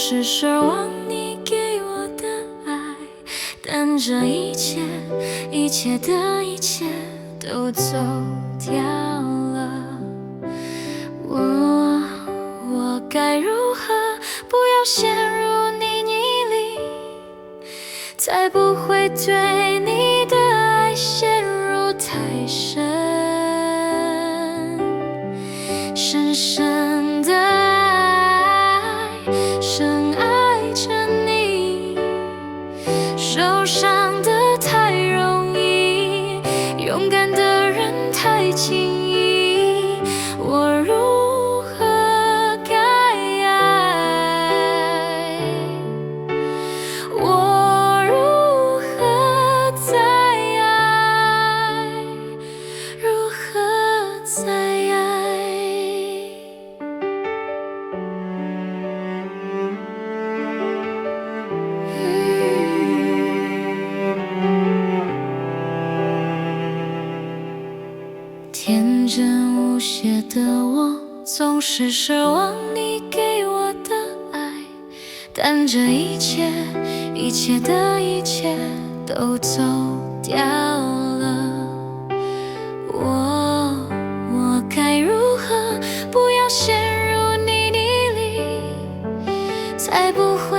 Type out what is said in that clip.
是奢望你给我的爱，但这一切，一切的一切都走掉了。我该如何不要陷入泥泞里，才不会对你的爱陷入太深？深深的爱，深爱着你，受伤的太容易，勇敢的人太轻易，我如何该爱？我如何再爱？如何再爱？天真无邪的我，总是奢望你给我的爱，但这一切，一切的一切都走掉了。我该如何不要陷入泥泞里，才不会